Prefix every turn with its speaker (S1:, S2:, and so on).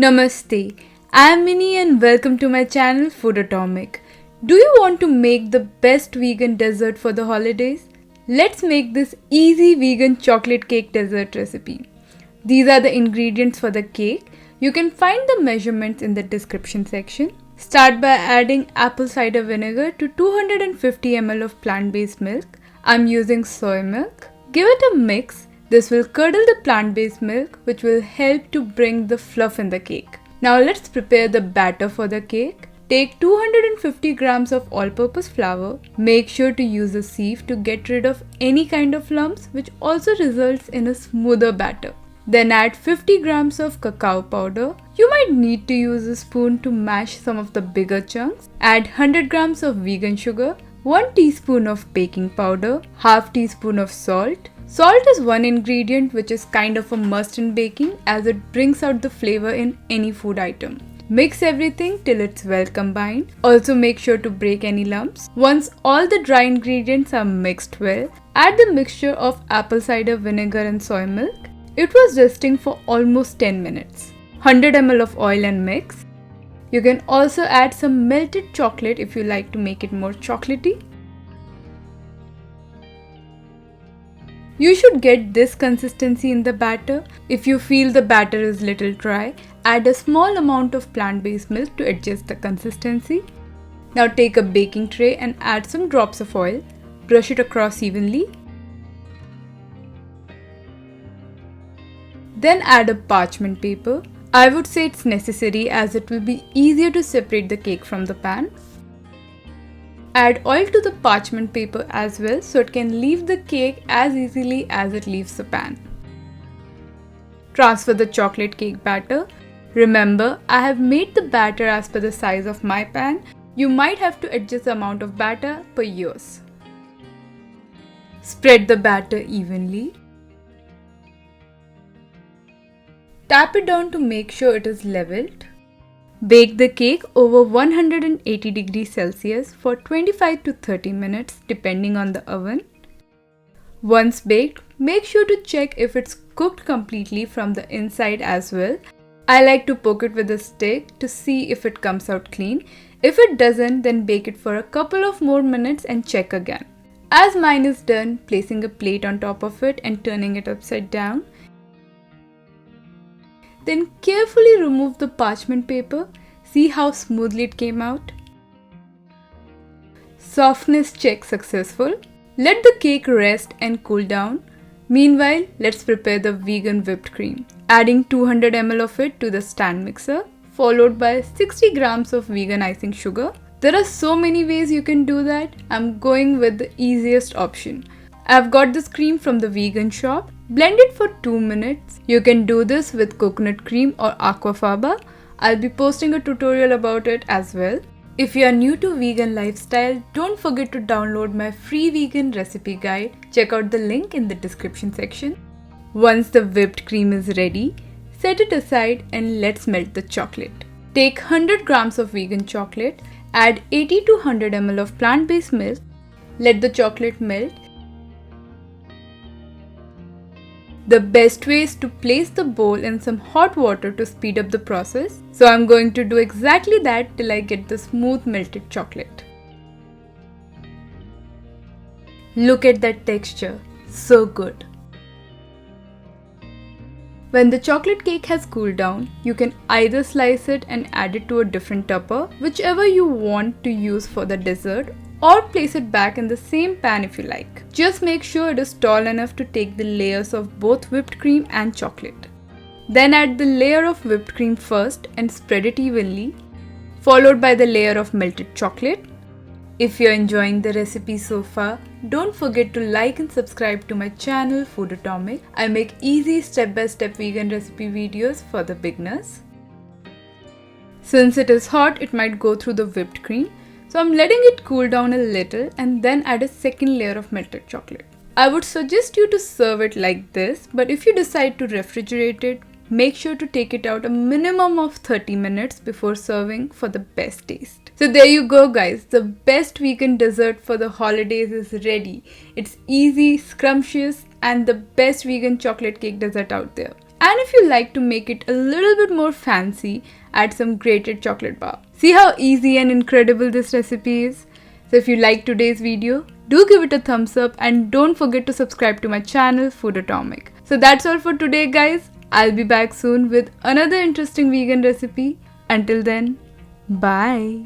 S1: Namaste, I am Minnie and welcome to my channel Foodotomic. Do you want to make the best vegan dessert for the holidays? Let's make this easy vegan chocolate cake dessert recipe. These are the ingredients for the cake. You can find the measurements in the description section. Start by adding apple cider vinegar to 250 ml of plant-based milk. I'm using soy milk. Give it a mix. This will curdle the plant-based milk, which will help to bring the fluff in the cake. Now let's prepare the batter for the cake. Take 250 grams of all-purpose flour. Make sure to use a sieve to get rid of any kind of lumps, which also results in a smoother batter. Then add 50 grams of cacao powder. You might need to use a spoon to mash some of the bigger chunks. Add 100 grams of vegan sugar, 1 teaspoon of baking powder, half teaspoon of salt. Salt is one ingredient which is kind of a must in baking as it brings out the flavor in any food item. Mix everything till it's well combined. Also make sure to break any lumps. Once all the dry ingredients are mixed well, add the mixture of apple cider vinegar and soy milk. It was resting for almost 10 minutes. 100 ml of oil and mix. You can also add some melted chocolate if you like to make it more chocolatey. You should get this consistency in the batter. If you feel the batter is little dry, add a small amount of plant-based milk to adjust the consistency. Now take a baking tray and add some drops of oil. Brush it across evenly. Then add a parchment paper. I would say it's necessary as it will be easier to separate the cake from the pan. Add oil to the parchment paper as well so it can leave the cake as easily as it leaves the pan. Transfer the chocolate cake batter. Remember, I have made the batter as per the size of my pan. You might have to adjust the amount of batter per yours. Spread the batter evenly. Tap it down to make sure it is leveled. Bake the cake over 180 degrees Celsius for 25 to 30 minutes depending on the oven. Once baked, make sure to check if it's cooked completely from the inside as well. I like to poke it with a stick to see if it comes out clean. If it doesn't, then bake it for a couple of more minutes and check again. As mine is done, placing a plate on top of it and turning it upside down. Then carefully remove the parchment paper. See how smoothly it came out? Softness check successful. Let the cake rest and cool down. Meanwhile, let's prepare the vegan whipped cream. Adding 200 ml of it to the stand mixer, followed by 60 grams of vegan icing sugar. There are so many ways you can do that. I'm going with the easiest option. I've got this cream from the vegan shop. Blend it for 2 minutes. You can do this with coconut cream or aquafaba. I'll be posting a tutorial about it as well. If you are new to vegan lifestyle, don't forget to download my free vegan recipe guide. Check out the link in the description section. Once the whipped cream is ready, set it aside and let's melt the chocolate. Take 100 grams of vegan chocolate, add 80 to 100 ml of plant-based milk. Let the chocolate melt. The best way is to place the bowl in some hot water to speed up the process. So I'm going to do exactly that till I get the smooth melted chocolate. Look at that texture, so good. When the chocolate cake has cooled down, you can either slice it and add it to a different tupper, whichever you want to use for the dessert, or place it back in the same pan if you like. Just make sure it is tall enough to take the layers of both whipped cream and chocolate. Then add the layer of whipped cream first and spread it evenly, followed by the layer of melted chocolate. If you're enjoying the recipe so far, don't forget to like and subscribe to my channel Foodotomic. I make easy step-by-step vegan recipe videos for the beginners. Since it is hot, it might go through the whipped cream. So I'm letting it cool down a little and then add a second layer of melted chocolate. I would suggest you to serve it like this, but if you decide to refrigerate it, make sure to take it out a minimum of 30 minutes before serving for the best taste. So there you go guys, the best vegan dessert for the holidays is ready. It's easy, scrumptious and the best vegan chocolate cake dessert out there. And if you like to make it a little bit more fancy, add some grated chocolate bar. See how easy and incredible this recipe is? So if you liked today's video, do give it a thumbs up and don't forget to subscribe to my channel Foodotomic. So that's all for today guys. I'll be back soon with another interesting vegan recipe. Until then, bye.